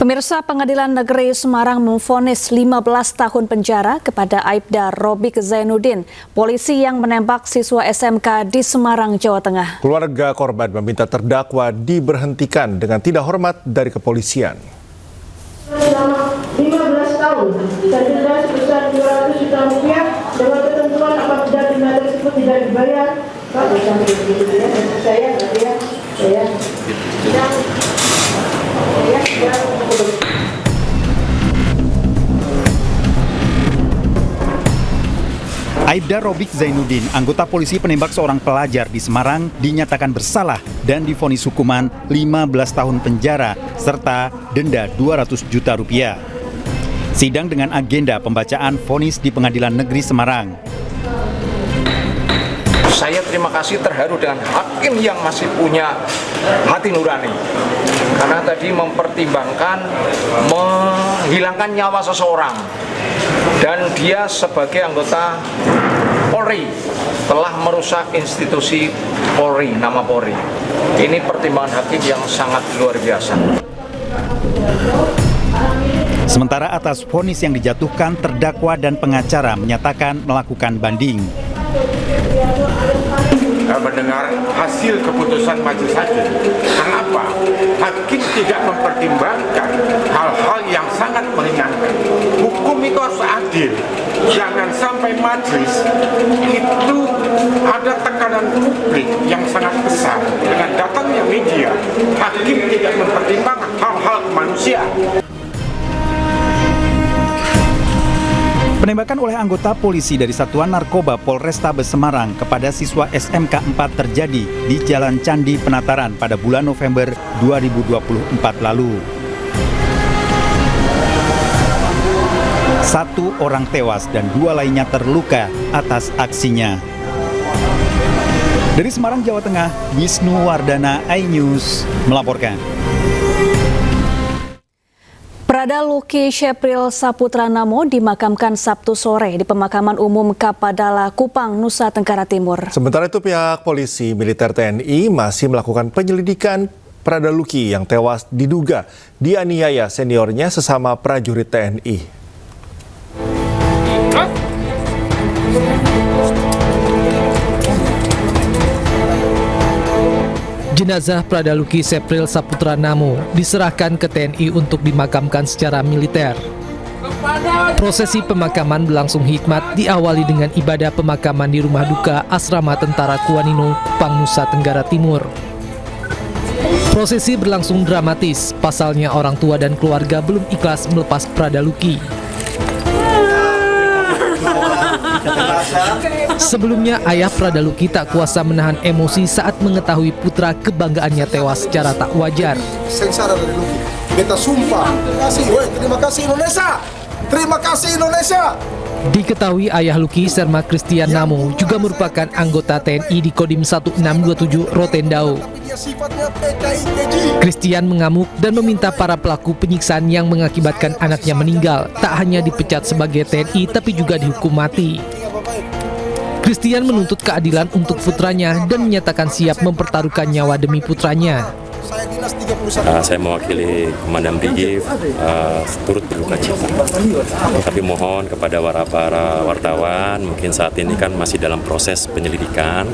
Pemirsa, Pengadilan Negeri Semarang memvonis 15 tahun penjara kepada Aibda Robik Zainuddin, polisi yang menembak siswa SMK di Semarang, Jawa Tengah. Keluarga korban meminta terdakwa diberhentikan dengan tidak hormat dari kepolisian. Selama 15 tahun dan denda sebesar 200 juta rupiah dengan ketentuan apabila denda tersebut tidak dibayar. Pak, sampai begitu ya, Aibda Robik Zainuddin, anggota polisi penembak seorang pelajar di Semarang, dinyatakan bersalah dan divonis hukuman 15 tahun penjara serta denda 200 juta rupiah. Sidang dengan agenda pembacaan vonis di Pengadilan Negeri Semarang. Saya terima kasih, terharu dengan hakim yang masih punya hati nurani. Karena tadi mempertimbangkan menghilangkan nyawa seseorang. Dan dia sebagai anggota Polri telah merusak institusi Polri, nama Polri. Ini pertimbangan hakim yang sangat luar biasa. Sementara atas vonis yang dijatuhkan, terdakwa dan pengacara menyatakan melakukan banding. Mendengar hasil keputusan majelis hakim. Kenapa? Hakim tidak mempertimbangkan hal-hal yang sangat meringankan. Hukum itu harus adil. Jangan sampai majelis itu ada tekanan publik yang sangat besar. Dengan datangnya media, hakim tidak mempertimbangkan hal-hal kemanusiaan. Penembakan oleh anggota polisi dari Satuan Narkoba Polrestabes Semarang kepada siswa SMK 4 terjadi di Jalan Candi Penataran pada bulan November 2024 lalu. 1 orang tewas dan 2 lainnya terluka atas aksinya. Dari Semarang, Jawa Tengah, Wisnu Wardana, iNews melaporkan. Prada Luki Shepril Saputra Namo dimakamkan Sabtu sore di Pemakaman Umum Kapadala, Kupang, Nusa Tenggara Timur. Sementara itu pihak polisi militer TNI masih melakukan penyelidikan Prada Luki yang tewas diduga dianiaya seniornya sesama prajurit TNI. Jenazah Prada Luki Shepril Saputra Namo diserahkan ke TNI untuk dimakamkan secara militer. Prosesi pemakaman berlangsung hikmat, diawali dengan ibadah pemakaman di rumah duka Asrama Tentara Kuanino, Kupang, Nusa Tenggara Timur. Prosesi berlangsung dramatis, pasalnya orang tua dan keluarga belum ikhlas melepas Prada Luki. Sebelumnya, ayah Prada Luki tak kuasa menahan emosi saat mengetahui putra kebanggaannya tewas secara tak wajar. Sengsara dari Luki. Beta sumpah. Terima kasih Indonesia. Terima kasih Indonesia. Diketahui ayah Luki, Serma Christian Namo, juga merupakan anggota TNI di Kodim 1627 Rotendao. Christian mengamuk dan meminta para pelaku penyiksaan yang mengakibatkan anaknya meninggal tak hanya dipecat sebagai TNI tapi juga dihukum mati. Christian menuntut keadilan untuk putranya dan menyatakan siap mempertaruhkan nyawa demi putranya. Saya mewakili Komandan Brigif turut berduka cita. Tapi mohon kepada para wartawan, mungkin saat ini kan masih dalam proses penyelidikan.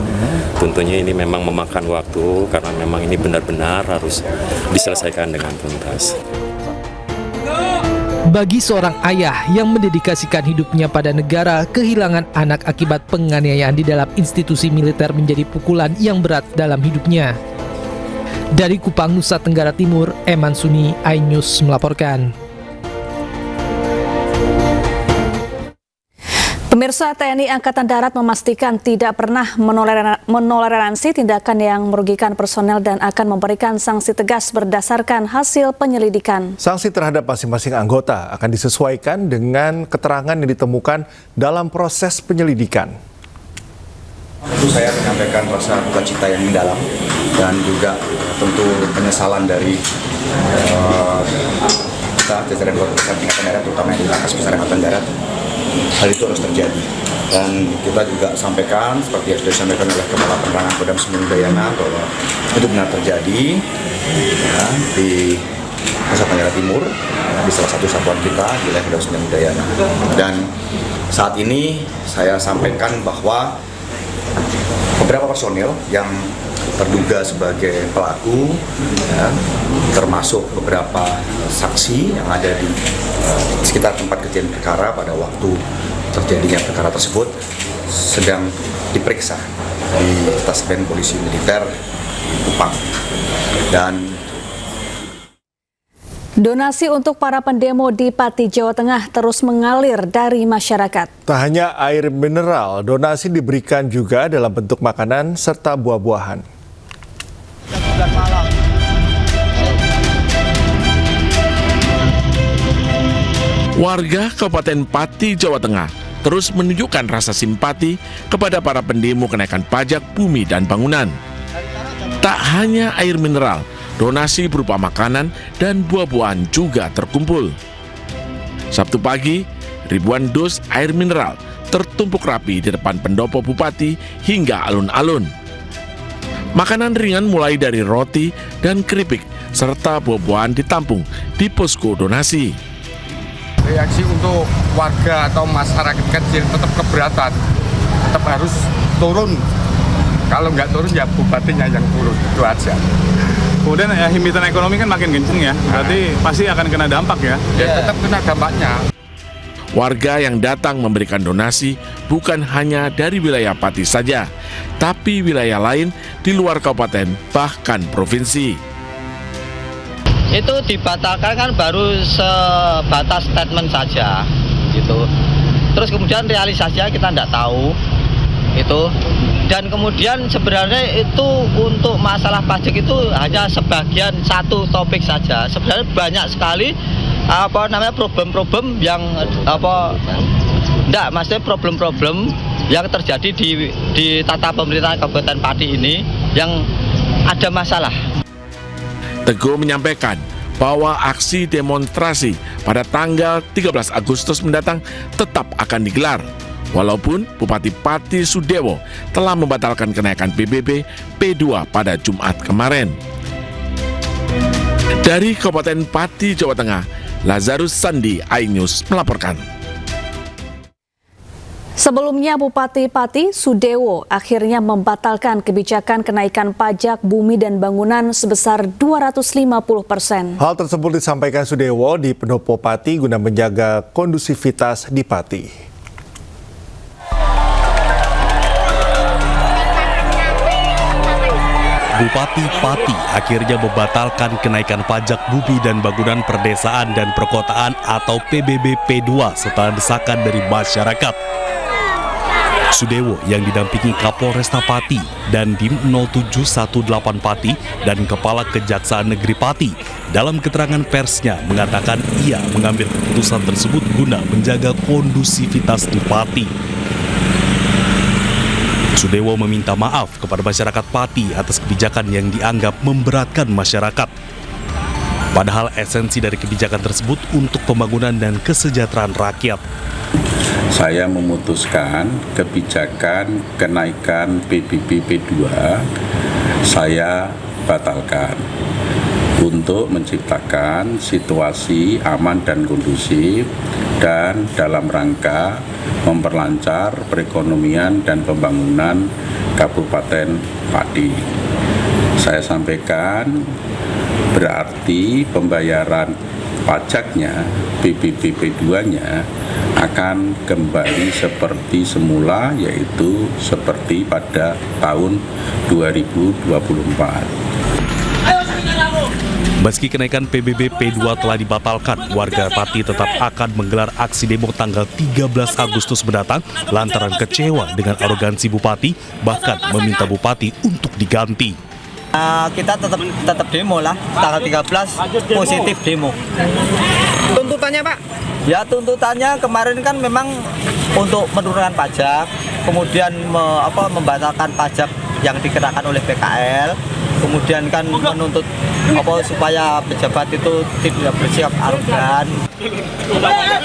Tentunya ini memang memakan waktu karena memang ini benar-benar harus diselesaikan dengan tuntas. Bagi seorang ayah yang mendedikasikan hidupnya pada negara, kehilangan anak akibat penganiayaan di dalam institusi militer menjadi pukulan yang berat dalam hidupnya. Dari Kupang, Nusa Tenggara Timur, Eman Suni, iNews melaporkan. Pemirsa, TNI Angkatan Darat memastikan tidak pernah menoleransi tindakan yang merugikan personel dan akan memberikan sanksi tegas berdasarkan hasil penyelidikan. Sanksi terhadap masing-masing anggota akan disesuaikan dengan keterangan yang ditemukan dalam proses penyelidikan. Tentu saya menyampaikan rasa duka cita yang mendalam dan juga tentu penyesalan dari kita jajaran kepolisian Angkatan Darat, terutama yang di Lankas Besar Angkatan Darat. Hal itu harus terjadi dan kita juga sampaikan seperti yang sudah disampaikan oleh Kepala Penerangan Kodam Semu Udayana bahwa itu benar terjadi ya, di Nusa Tenggara Timur di salah satu satuan kita di wilayah Danau Sentarum Udayana. Dan saat ini saya sampaikan bahwa beberapa personil yang terduga sebagai pelaku, ya, termasuk beberapa saksi yang ada di sekitar tempat kejadian perkara pada waktu terjadinya perkara tersebut sedang diperiksa di Taspen Polisi Militer Kupang. Dan donasi untuk para pendemo di Pati, Jawa Tengah terus mengalir dari masyarakat. Tak hanya air mineral, donasi diberikan juga dalam bentuk makanan serta buah-buahan. Warga Kabupaten Pati, Jawa Tengah terus menunjukkan rasa simpati kepada para pendemo kenaikan pajak bumi dan bangunan. Tak hanya air mineral, donasi berupa makanan dan buah-buahan juga terkumpul. Sabtu pagi, ribuan dus air mineral tertumpuk rapi di depan pendopo bupati hingga alun-alun. Makanan ringan mulai dari roti dan keripik serta buah-buahan ditampung di posko donasi. Reaksi untuk warga atau masyarakat kecil tetap keberatan, tetap harus turun. Kalau nggak turun ya bupatinya yang turun, itu aja. Kemudian himpitan ekonomi kan makin kenceng ya, berarti pasti akan kena dampak ya? Ya tetap kena dampaknya. Warga yang datang memberikan donasi bukan hanya dari wilayah Pati saja, tapi wilayah lain di luar kabupaten bahkan provinsi. Itu dibatalkan kan baru sebatas statement saja gitu. Terus kemudian realisasinya kita tidak tahu itu. Dan kemudian sebenarnya itu untuk masalah pajak itu hanya sebagian satu topik saja. Sebenarnya banyak sekali problem-problem yang maksudnya problem-problem yang terjadi di tata pemerintahan Kabupaten Pati ini yang ada masalah. Teguh menyampaikan bahwa aksi demonstrasi pada tanggal 13 Agustus mendatang tetap akan digelar. Walaupun Bupati Pati Sudewo telah membatalkan kenaikan PBB P2 pada Jumat kemarin. Dari Kabupaten Pati, Jawa Tengah, Lazarus Sandi, iNews melaporkan. Sebelumnya Bupati Pati Sudewo akhirnya membatalkan kebijakan kenaikan pajak bumi dan bangunan sebesar 250%. Hal tersebut disampaikan Sudewo di Pendopo Pati guna menjaga kondusivitas di Pati. Bupati Pati akhirnya membatalkan kenaikan pajak bumi dan bangunan perdesaan dan perkotaan atau PBB P2 setelah desakan dari masyarakat. Sudewo yang didampingi Kapolresta Pati dan Dim 0718 Pati dan Kepala Kejaksaan Negeri Pati dalam keterangan persnya mengatakan ia mengambil keputusan tersebut guna menjaga kondusivitas di Pati. Sudewo meminta maaf kepada masyarakat Pati atas kebijakan yang dianggap memberatkan masyarakat. Padahal esensi dari kebijakan tersebut untuk pembangunan dan kesejahteraan rakyat. Saya memutuskan kebijakan kenaikan PBB P2 saya batalkan untuk menciptakan situasi aman dan kondusif dan dalam rangka memperlancar perekonomian dan pembangunan Kabupaten Pati. Saya sampaikan berarti pembayaran pajaknya PBB P2-nya akan kembali seperti semula, yaitu seperti pada tahun 2024. Meski kenaikan PBB P2 telah dibatalkan, warga Pati tetap akan menggelar aksi demo tanggal 13 Agustus mendatang lantaran kecewa dengan arogansi Bupati, bahkan meminta Bupati untuk diganti. Kita tetap demo lah, tanggal 13 positif demo. Tuntutannya Pak? Ya tuntutannya kemarin kan memang untuk menurunkan pajak, kemudian membatalkan pajak yang dikenakan oleh PKL, kemudian kan menuntut supaya pejabat itu tidak bersikap arogan.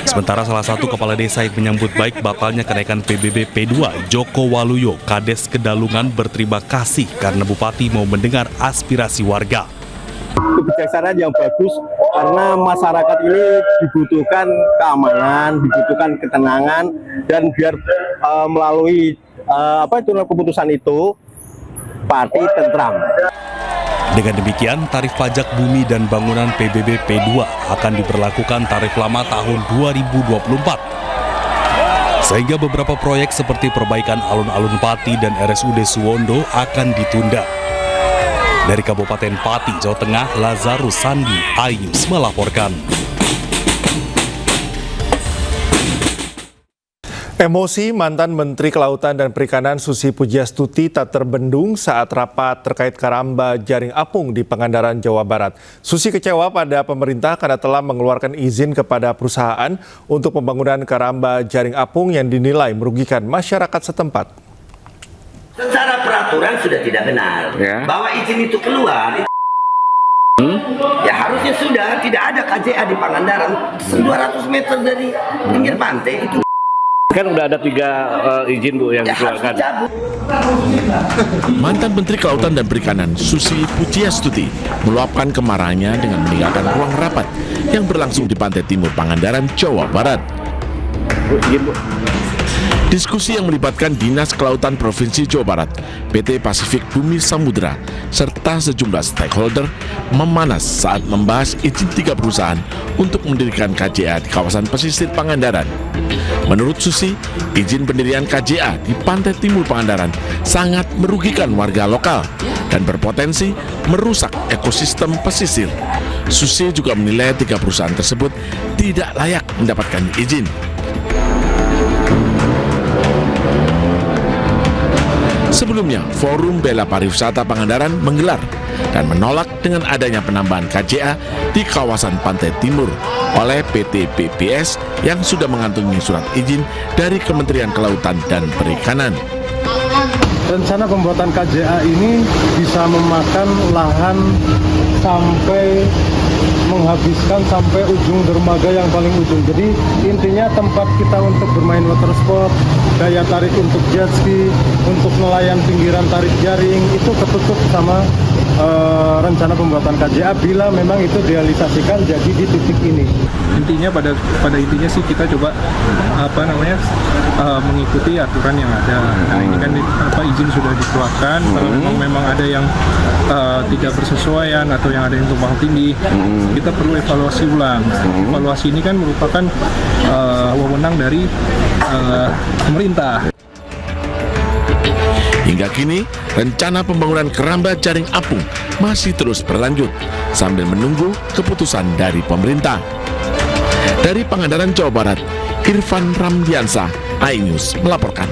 Sementara salah satu kepala desa yang menyambut baik batalnya kenaikan PBB P2, Joko Waluyo, Kades Kedalungan berterima kasih karena Bupati mau mendengar aspirasi warga. kebijaksanaan yang bagus karena masyarakat ini dibutuhkan keamanan, dibutuhkan ketenangan, dan biar melalui keputusan itu partai tentram. Dengan demikian, tarif pajak bumi dan bangunan PBB P2 akan diberlakukan tarif lama tahun 2024. Sehingga beberapa proyek seperti perbaikan alun-alun Pati dan RSUD Suwondo akan ditunda. Dari Kabupaten Pati, Jawa Tengah, Lazarus Sandi, iNews melaporkan. Emosi mantan Menteri Kelautan dan Perikanan Susi Pujiastuti tak terbendung saat rapat terkait karamba jaring apung di Pangandaran, Jawa Barat. Susi kecewa pada pemerintah karena telah mengeluarkan izin kepada perusahaan untuk pembangunan karamba jaring apung yang dinilai merugikan masyarakat setempat. Secara peraturan sudah tidak benar, bahwa izin itu keluar. Ya harusnya sudah tidak ada KJA di Pangandaran 200 meter dari pinggir pantai itu. Kan udah ada 3 izin Bu yang dikeluarkan. Mantan Menteri Kelautan dan Perikanan Susi Pujiastuti meluapkan kemarahannya dengan meninggalkan ruang rapat yang berlangsung di pantai timur Pangandaran, Jawa Barat. Diskusi yang melibatkan Dinas Kelautan Provinsi Jawa Barat, PT Pasifik Bumi Samudra, serta sejumlah stakeholder memanas saat membahas izin 3 perusahaan untuk mendirikan KJA di kawasan pesisir Pangandaran. Menurut Susi, izin pendirian KJA di pantai timur Pangandaran sangat merugikan warga lokal dan berpotensi merusak ekosistem pesisir. Susi juga menilai 3 perusahaan tersebut tidak layak mendapatkan izin. Sebelumnya, Forum Bela Pariwisata Pangandaran menggelar dan menolak dengan adanya penambahan KJA di kawasan Pantai Timur oleh PT PPS yang sudah mengantongi surat izin dari Kementerian Kelautan dan Perikanan. Rencana pembuatan KJA ini bisa memakan lahan sampai menghabiskan sampai ujung dermaga yang paling ujung. Jadi intinya tempat kita untuk bermain water sport, daya tarik untuk jet ski, untuk nelayan pinggiran tarik jaring itu ketutup sama rencana pembuatan KJA bila memang itu realisasikan jadi di titik ini. Intinya pada intinya sih kita coba mengikuti aturan yang ada. Nah ini kan izin sudah dikeluarkan. Kalau memang ada yang tidak bersesuaian atau yang ada yang tumpang tindih, kita perlu evaluasi ulang. Evaluasi ini kan merupakan wewenang dari pemerintah. Hingga kini, rencana pembangunan keramba jaring apung masih terus berlanjut sambil menunggu keputusan dari pemerintah. Dari Pangandaran, Jawa Barat, Irfan Ramdiansah, iNews melaporkan.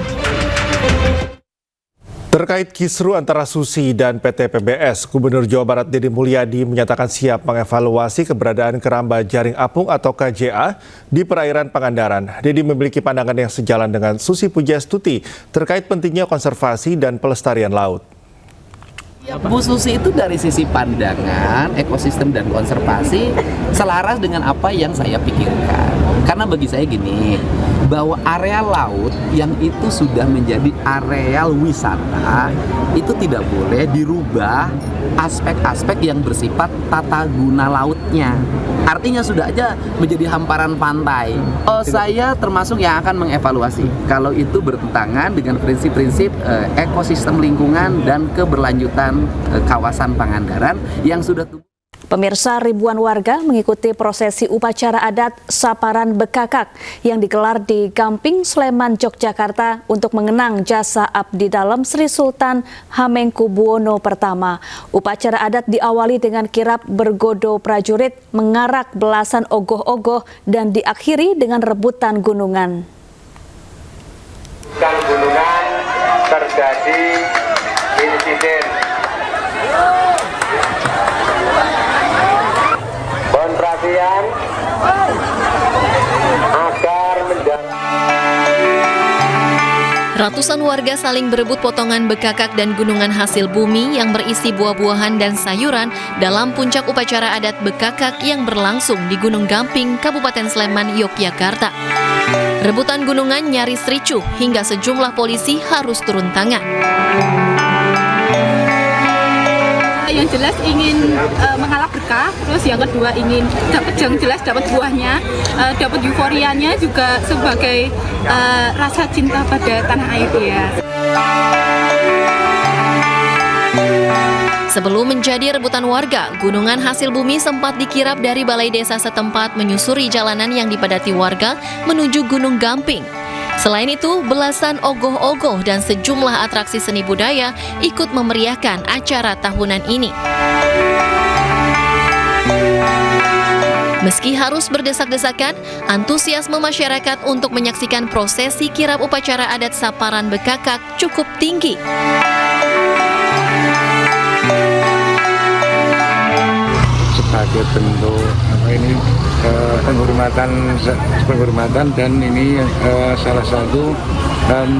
Terkait kisru antara Susi dan PT PBS, Gubernur Jawa Barat Deddy Mulyadi menyatakan siap mengevaluasi keberadaan keramba jaring apung atau KJA di perairan Pangandaran. Deddy memiliki pandangan yang sejalan dengan Susi Pujiastuti terkait pentingnya konservasi dan pelestarian laut. Ya, Bu Susi itu dari sisi pandangan, ekosistem dan konservasi selaras dengan apa yang saya pikirkan. Karena bagi saya gini, bahwa area laut yang itu sudah menjadi areal wisata itu tidak boleh dirubah aspek-aspek yang bersifat tata guna lautnya. Artinya sudah aja menjadi hamparan pantai. Saya termasuk yang akan mengevaluasi kalau itu bertentangan dengan prinsip-prinsip ekosistem lingkungan dan keberlanjutan kawasan Pangandaran yang sudah Pemirsa, ribuan warga mengikuti prosesi upacara adat Saparan Bekakak yang digelar di Gamping, Sleman, Yogyakarta untuk mengenang jasa abdi dalam Sri Sultan Hamengkubuwono I. Upacara adat diawali dengan kirap bergodo prajurit, mengarak belasan ogoh-ogoh dan diakhiri dengan rebutan gunungan. Gunungan terjadi insiden perhatian agar Ratusan warga saling berebut potongan bekakak dan gunungan hasil bumi yang berisi buah-buahan dan sayuran dalam puncak upacara adat bekakak yang berlangsung di Gunung Gamping, Kabupaten Sleman, Yogyakarta. Rebutan gunungan nyaris ricuh hingga sejumlah polisi harus turun tangan. Yang jelas ingin mengalap berkah, terus yang kedua ingin dapat yang jelas dapat buahnya, dapat euforianya juga sebagai rasa cinta pada tanah air ya. Sebelum menjadi rebutan warga, gunungan hasil bumi sempat dikirap dari balai desa setempat menyusuri jalanan yang dipadati warga menuju Gunung Gamping. Selain itu, belasan ogoh-ogoh dan sejumlah atraksi seni budaya ikut memeriahkan acara tahunan ini. Meski harus berdesak-desakan, antusiasme masyarakat untuk menyaksikan prosesi kirap upacara adat Saparan Bekakak cukup tinggi. Sebagai bentuk penghormatan dan ini salah satu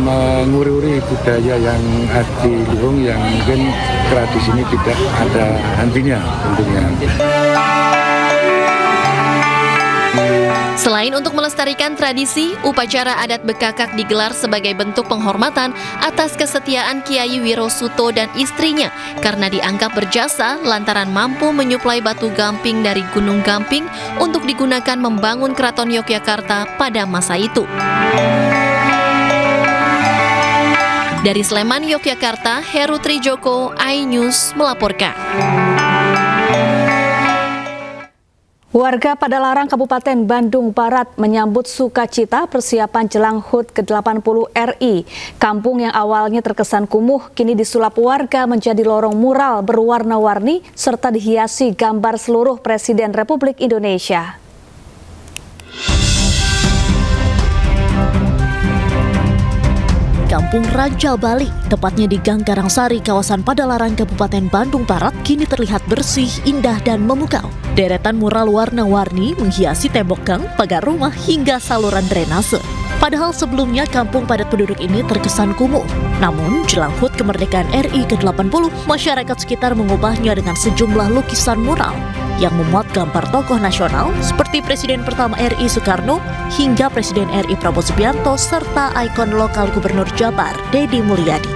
menguri-uri budaya yang adiluhung yang mungkin tradisi ini tidak ada hentinya tentunya. Selain untuk melestarikan tradisi, upacara adat Bekakak digelar sebagai bentuk penghormatan atas kesetiaan Kiai Wirosuto dan istrinya karena dianggap berjasa lantaran mampu menyuplai batu gamping dari Gunung Gamping untuk digunakan membangun Keraton Yogyakarta pada masa itu. Dari Sleman, Yogyakarta, Heru Trijoko, iNews melaporkan. Warga Padalarang Kabupaten Bandung Barat menyambut sukacita persiapan jelang HUT ke-80 RI. Kampung yang awalnya terkesan kumuh kini disulap warga menjadi lorong mural berwarna-warni serta dihiasi gambar seluruh Presiden Republik Indonesia. Kampung Raja Bali, tepatnya di Gang Karangsari, kawasan Padalarang, Kabupaten Bandung Barat, kini terlihat bersih, indah, dan memukau. Deretan mural warna-warni menghiasi tembok gang, pagar rumah, hingga saluran drainase. Padahal sebelumnya kampung padat penduduk ini terkesan kumuh. Namun, jelang HUT kemerdekaan RI ke-80, masyarakat sekitar mengubahnya dengan sejumlah lukisan mural yang memuat gambar tokoh nasional seperti Presiden pertama RI Soekarno hingga Presiden RI Prabowo Subianto serta ikon lokal Gubernur Jabar Deddy Mulyadi.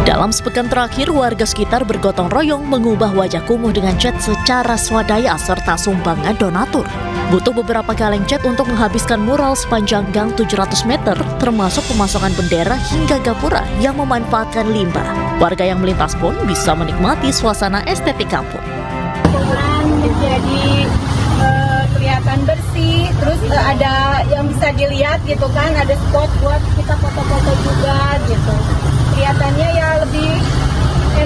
Dalam sepekan terakhir, warga sekitar bergotong royong mengubah wajah kumuh dengan cat secara swadaya serta sumbangan donatur. Butuh beberapa kaleng cat untuk menghabiskan mural sepanjang gang 700 meter, termasuk pemasangan bendera hingga gapura yang memanfaatkan limbah. Warga yang melintas pun bisa menikmati suasana estetik kampung. Jadi kelihatan bersih, terus ada yang bisa dilihat gitu kan, ada spot buat kita foto-foto juga gitu. Kelihatannya ya lebih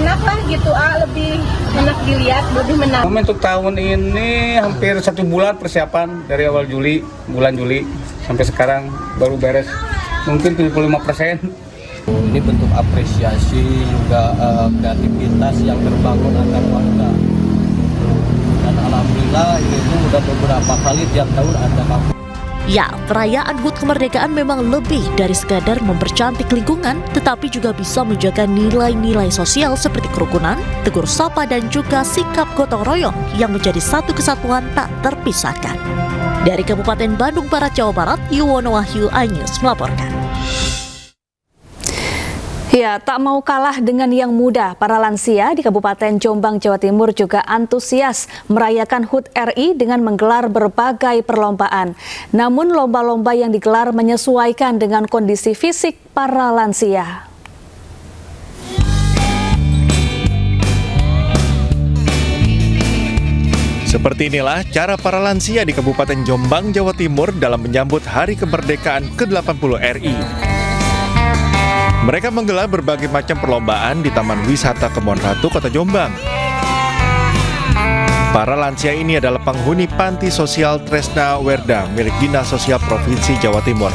enak lah gitu, lebih enak dilihat, lebih menarik. Untuk tahun ini hampir 1 bulan persiapan dari awal bulan Juli sampai sekarang baru beres mungkin 75%. Ini bentuk apresiasi juga kreativitas yang terbangun antar warga. Dan alhamdulillah itu udah beberapa kali tiap tahun ada kampung. Ya, perayaan HUT kemerdekaan memang lebih dari sekadar mempercantik lingkungan, tetapi juga bisa menjaga nilai-nilai sosial seperti kerukunan, tegur sapa, dan juga sikap gotong royong yang menjadi satu kesatuan tak terpisahkan. Dari Kabupaten Bandung Barat, Jawa Barat, Yuwono Wahyu, iNews melaporkan. Ya, tak mau kalah dengan yang muda, para lansia di Kabupaten Jombang, Jawa Timur juga antusias merayakan HUT RI dengan menggelar berbagai perlombaan. Namun lomba-lomba yang digelar menyesuaikan dengan kondisi fisik para lansia. Seperti inilah cara para lansia di Kabupaten Jombang, Jawa Timur dalam menyambut Hari Kemerdekaan ke-80 RI. Mereka menggelar berbagai macam perlombaan di Taman Wisata Kebon Ratu, Kota Jombang. Para lansia ini adalah penghuni Panti Sosial Tresna Werda milik Dinas Sosial Provinsi Jawa Timur.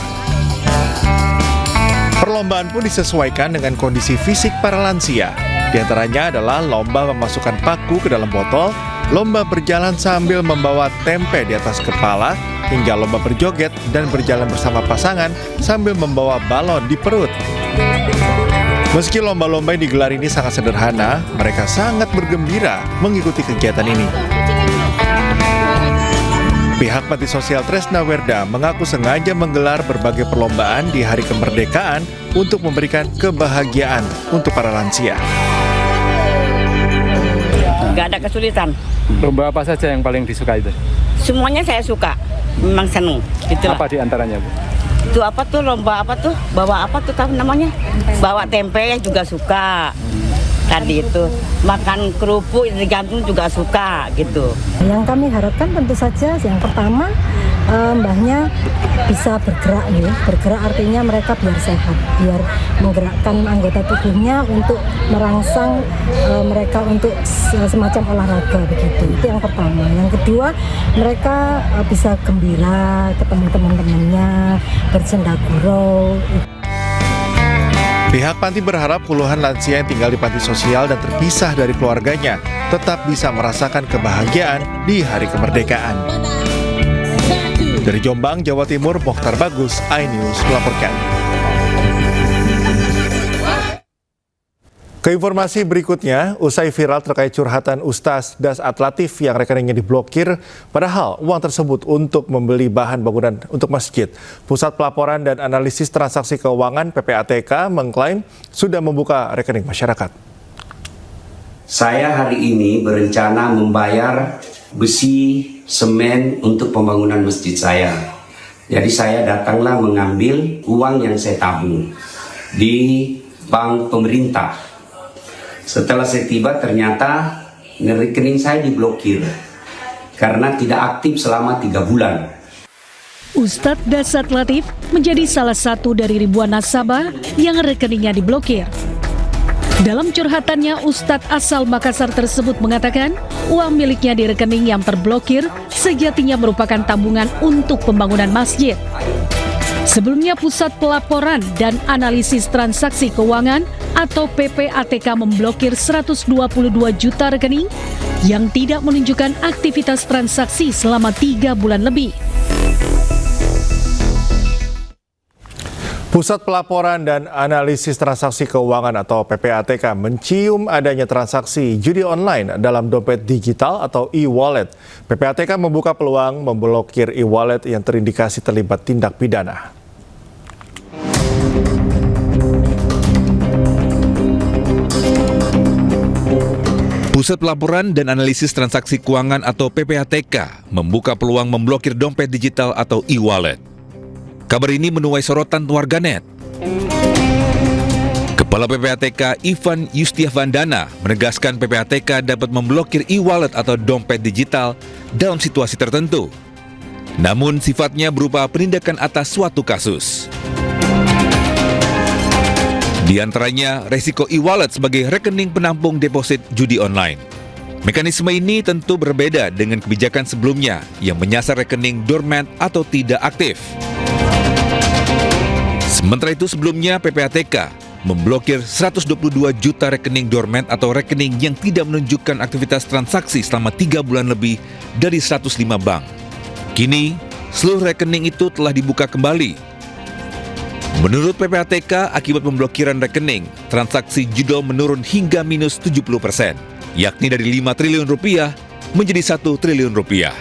Perlombaan pun disesuaikan dengan kondisi fisik para lansia. Di antaranya adalah lomba memasukkan paku ke dalam botol, lomba berjalan sambil membawa tempe di atas kepala, hingga lomba berjoget dan berjalan bersama pasangan sambil membawa balon di perut. Meski lomba-lomba yang digelar ini sangat sederhana, mereka sangat bergembira mengikuti kegiatan ini. Pihak Panti Sosial Tresna Werda mengaku sengaja menggelar berbagai perlombaan di Hari Kemerdekaan untuk memberikan kebahagiaan untuk para lansia. nggak ada kesulitan. Lomba apa saja yang paling disukai itu? Semuanya saya suka, memang seneng. Itulah. Apa di antaranya, Bu? Itu apa tuh lomba apa tuh? Bawa apa tuh tahu namanya? Bawa tempe juga suka. Tadi itu makan kerupuk digantung juga suka gitu. Yang kami harapkan tentu saja yang pertama mbahnya bisa bergerak ya. Bergerak artinya mereka biar sehat, biar menggerakkan anggota tubuhnya untuk merangsang mereka untuk semacam olahraga begitu. Itu yang pertama. Yang kedua, mereka bisa gembira ketemu teman-temannya, bercanda gurau. Pihak panti berharap puluhan lansia yang tinggal di panti sosial dan terpisah dari keluarganya tetap bisa merasakan kebahagiaan di hari kemerdekaan. Dari Jombang, Jawa Timur, Mokhtar Bagus, iNews melaporkan. Ke informasi berikutnya, usai viral terkait curhatan Ustaz Das Atlatif yang rekeningnya diblokir, padahal uang tersebut untuk membeli bahan bangunan untuk masjid. Pusat Pelaporan dan Analisis Transaksi Keuangan (PPATK) mengklaim sudah membuka rekening masyarakat. Saya hari ini berencana membayar besi, semen untuk pembangunan masjid saya. Jadi saya datanglah mengambil uang yang saya tabung di bank pemerintah. Setelah saya tiba ternyata rekening saya diblokir karena tidak aktif selama 3 bulan. Ustadz Das Atlatif menjadi salah satu dari ribuan nasabah yang rekeningnya diblokir. Dalam curhatannya, Ustadz asal Makassar tersebut mengatakan uang miliknya di rekening yang terblokir sejatinya merupakan tabungan untuk pembangunan masjid. Sebelumnya, Pusat Pelaporan dan Analisis Transaksi Keuangan atau PPATK memblokir 122 juta rekening yang tidak menunjukkan aktivitas transaksi selama 3 bulan lebih. Pusat Pelaporan dan Analisis Transaksi Keuangan atau PPATK mencium adanya transaksi judi online dalam dompet digital atau e-wallet. PPATK membuka peluang memblokir e-wallet yang terindikasi terlibat tindak pidana. Pusat Pelaporan dan Analisis Transaksi Keuangan atau PPATK membuka peluang memblokir dompet digital atau e-wallet. Kabar ini menuai sorotan warganet. Kepala PPATK Ivan Yustiavandana menegaskan PPATK dapat memblokir e-wallet atau dompet digital dalam situasi tertentu. Namun sifatnya berupa penindakan atas suatu kasus. Di antaranya resiko e-wallet sebagai rekening penampung deposit judi online. Mekanisme ini tentu berbeda dengan kebijakan sebelumnya yang menyasar rekening dormant atau tidak aktif. Sementara itu sebelumnya PPATK memblokir 122 juta rekening dormant atau rekening yang tidak menunjukkan aktivitas transaksi selama 3 bulan lebih dari 105 bank. Kini, seluruh rekening itu telah dibuka kembali. Menurut PPATK, akibat pemblokiran rekening, transaksi judol menurun hingga minus 70%, yakni dari 5 triliun rupiah menjadi 1 triliun rupiah.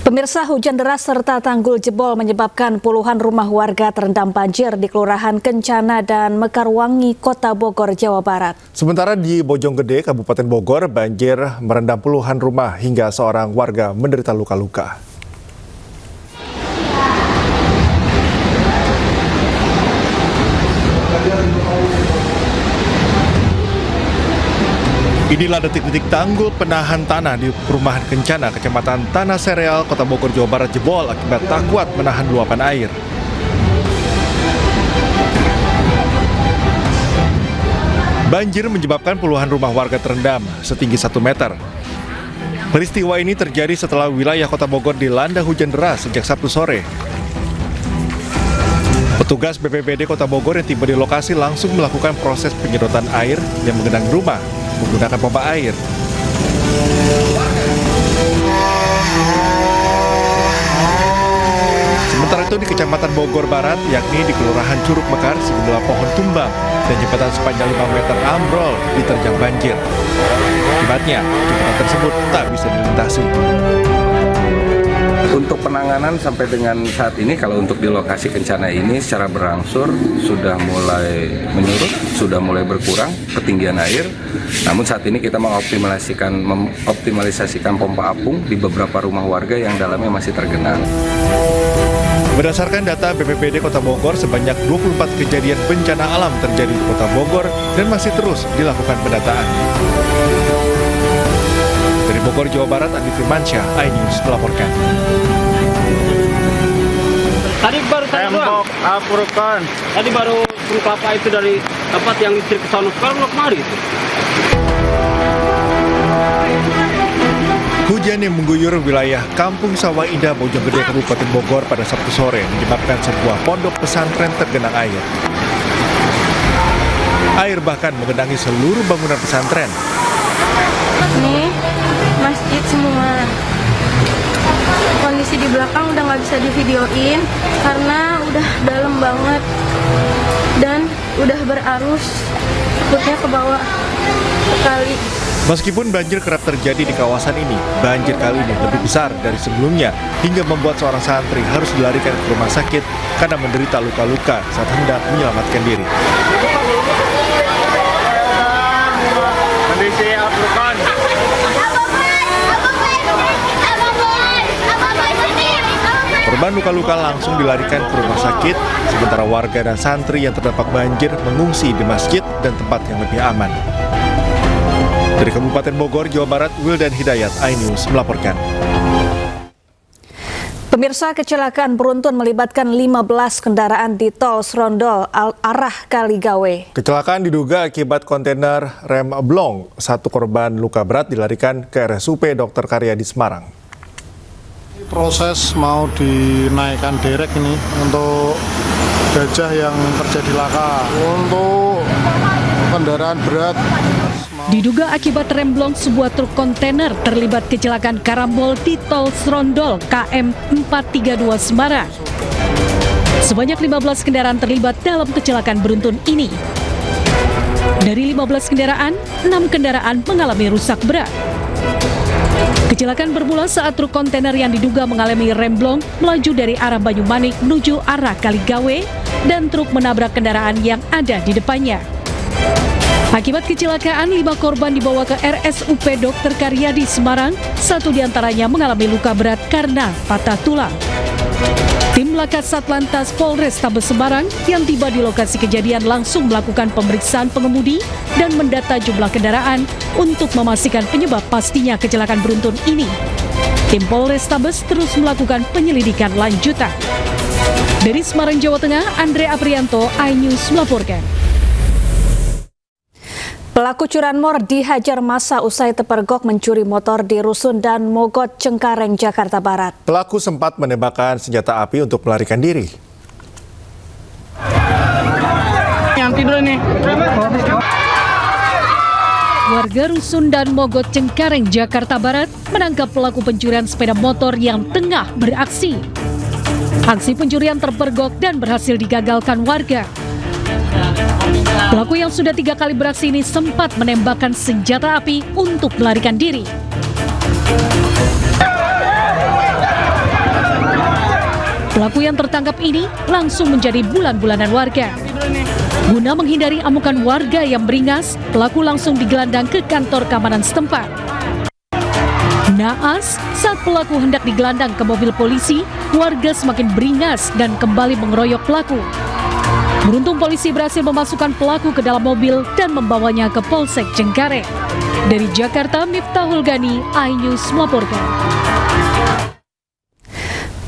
Pemirsa, hujan deras serta tanggul jebol menyebabkan puluhan rumah warga terendam banjir di Kelurahan Kencana dan Mekarwangi, Kota Bogor, Jawa Barat. Sementara di Bojonggede, Kabupaten Bogor, banjir merendam puluhan rumah hingga seorang warga menderita luka-luka. Inilah detik-detik tanggul penahan tanah di Perumahan Kencana, Kecamatan Tanah Sereal, Kota Bogor, Jawa Barat jebol akibat tak kuat menahan luapan air. Banjir menyebabkan puluhan rumah warga terendam setinggi 1 meter. Peristiwa ini terjadi setelah wilayah Kota Bogor dilanda hujan deras sejak Sabtu sore. Petugas BPBD Kota Bogor yang tiba di lokasi langsung melakukan proses penyedotan air yang menggenangi rumah menggunakan pompa air. Sementara itu di Kecamatan Bogor Barat, yakni di Kelurahan Curug Mekar, sejumlah pohon tumbang dan jembatan sepanjang 5 meter ambrol diterjang banjir. Akibatnya, jembatan tersebut tak bisa dilintasi. Untuk penanganan penanganan sampai dengan saat ini kalau untuk di lokasi kencana ini secara berangsur sudah mulai menurun, sudah mulai berkurang ketinggian air. Namun saat ini kita mengoptimalisasikan pompa apung di beberapa rumah warga yang dalamnya masih tergenang. Berdasarkan data BPBD Kota Bogor, sebanyak 24 kejadian bencana alam terjadi di Kota Bogor dan masih terus dilakukan pendataan. Dari Bogor, Jawa Barat, Andi Firmansyah, iNews melaporkan. Tadi baru tembok Afurkan. Tadi baru kelapa itu dari tempat yang listrik ke sana, sekarang belum kemari itu. Hujan yang mengguyur wilayah Kampung Sawah Indah, Bojonggede, Kabupaten Bogor pada Sabtu sore menyebabkan sebuah pondok pesantren tergenang air. Air bahkan menggenangi seluruh bangunan pesantren. Nih, masjid semua. Kondisi di belakang udah nggak bisa divideoin karena udah dalam banget dan udah berarus, takutnya ke bawah sekali. Meskipun banjir kerap terjadi di kawasan ini, banjir kali ini lebih besar dari sebelumnya hingga membuat seorang santri harus dilarikan ke rumah sakit karena menderita luka-luka saat hendak menyelamatkan diri. Kondisi Afurkan. Korban luka-luka langsung dilarikan ke rumah sakit, sementara warga dan santri yang terdampak banjir mengungsi di masjid dan tempat yang lebih aman. Dari Kabupaten Bogor, Jawa Barat, Wildan Hidayat, iNews melaporkan. Pemirsa, kecelakaan beruntun melibatkan 15 kendaraan di tol Srondol arah Kaligawe. Kecelakaan diduga akibat kontainer rem blong. Satu korban luka berat dilarikan ke RSUP Dr. Karyadi Semarang. Proses mau dinaikkan derek ini untuk gajah yang terjadi laka. Untuk kendaraan berat. Diduga akibat remblong sebuah truk kontainer terlibat kecelakaan karambol di tol Srondol KM 432 Semarang. Sebanyak 15 kendaraan terlibat dalam kecelakaan beruntun ini. Dari 15 kendaraan, 6 kendaraan mengalami rusak berat. Kecelakaan bermula saat truk kontainer yang diduga mengalami remblong melaju dari arah Banyumanik menuju arah Kaligawe dan truk menabrak kendaraan yang ada di depannya. Akibat kecelakaan, 5 korban dibawa ke RSUP Dr. Karyadi Semarang, 1 diantaranya mengalami luka berat karena patah tulang. Tim Laka Satlantas Polrestabes Semarang yang tiba di lokasi kejadian langsung melakukan pemeriksaan pengemudi dan mendata jumlah kendaraan untuk memastikan penyebab pastinya kecelakaan beruntun ini. Tim Polrestabes terus melakukan penyelidikan lanjutan. Dari Semarang, Jawa Tengah, Andre Aprianto, iNews melaporkan. Pelaku curanmor dihajar massa usai terpergok mencuri motor di Rusun dan Mogot, Cengkareng, Jakarta Barat. Pelaku sempat menembakkan senjata api untuk melarikan diri. Yang tidur ini. Warga Rusun dan Mogot, Cengkareng, Jakarta Barat menangkap pelaku pencurian sepeda motor yang tengah beraksi. Aksi pencurian terpergok dan berhasil digagalkan warga. Pelaku yang sudah 3 kali beraksi ini sempat menembakkan senjata api untuk melarikan diri. Pelaku yang tertangkap ini langsung menjadi bulan-bulanan warga. Guna menghindari amukan warga yang beringas, pelaku langsung digelandang ke kantor keamanan setempat. Naas, saat pelaku hendak digelandang ke mobil polisi, warga semakin beringas dan kembali mengeroyok pelaku. Beruntung polisi berhasil memasukkan pelaku ke dalam mobil dan membawanya ke Polsek Cengkareng. Dari Jakarta, Miftahul Gani, iNews melaporkan.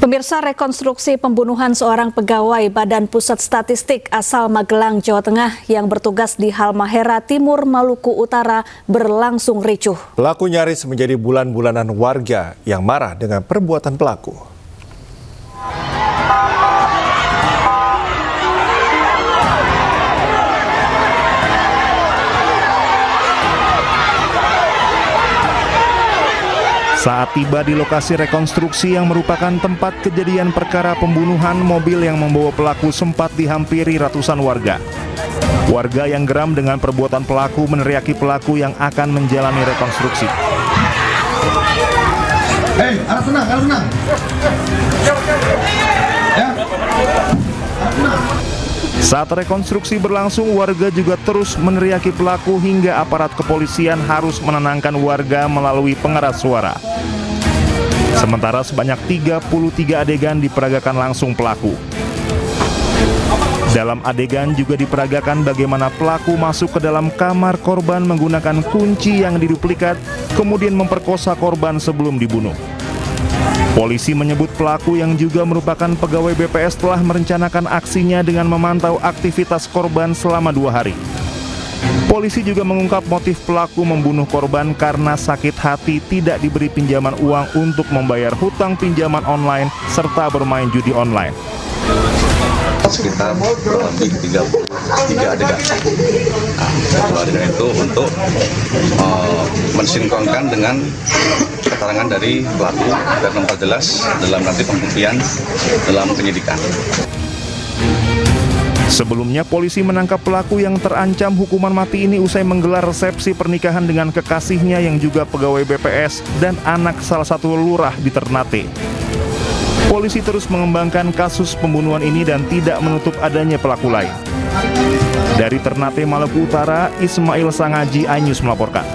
Pemirsa, rekonstruksi pembunuhan seorang pegawai Badan Pusat Statistik asal Magelang, Jawa Tengah yang bertugas di Halmahera Timur, Maluku Utara berlangsung ricuh. Pelaku nyaris menjadi bulan-bulanan warga yang marah dengan perbuatan pelaku. Saat tiba di lokasi rekonstruksi yang merupakan tempat kejadian perkara pembunuhan, mobil yang membawa pelaku sempat dihampiri ratusan warga. Warga yang geram dengan perbuatan pelaku meneriaki pelaku yang akan menjalani rekonstruksi. Harus tenang, harus tenang. Ya. Saat rekonstruksi berlangsung, warga juga terus meneriaki pelaku hingga aparat kepolisian harus menenangkan warga melalui pengeras suara. Sementara sebanyak 33 adegan diperagakan langsung pelaku. Dalam adegan juga diperagakan bagaimana pelaku masuk ke dalam kamar korban menggunakan kunci yang diduplikat, kemudian memperkosa korban sebelum dibunuh. Polisi menyebut pelaku yang juga merupakan pegawai BPS telah merencanakan aksinya dengan memantau aktivitas korban selama 2 hari. Polisi juga mengungkap motif pelaku membunuh korban karena sakit hati tidak diberi pinjaman uang untuk membayar hutang pinjaman online serta bermain judi online. Sekitar lebih 3 adegan. Nah, adegan itu untuk mensinkronkan dengan keterangan dari pelaku dan memperjelas dalam nanti pembuktian dalam penyidikan. Sebelumnya, polisi menangkap pelaku yang terancam hukuman mati ini usai menggelar resepsi pernikahan dengan kekasihnya yang juga pegawai BPS dan anak salah satu lurah di Ternate. Polisi terus mengembangkan kasus pembunuhan ini dan tidak menutup adanya pelaku lain. Dari Ternate, Maluku Utara, Ismail Sangaji, iNews melaporkan.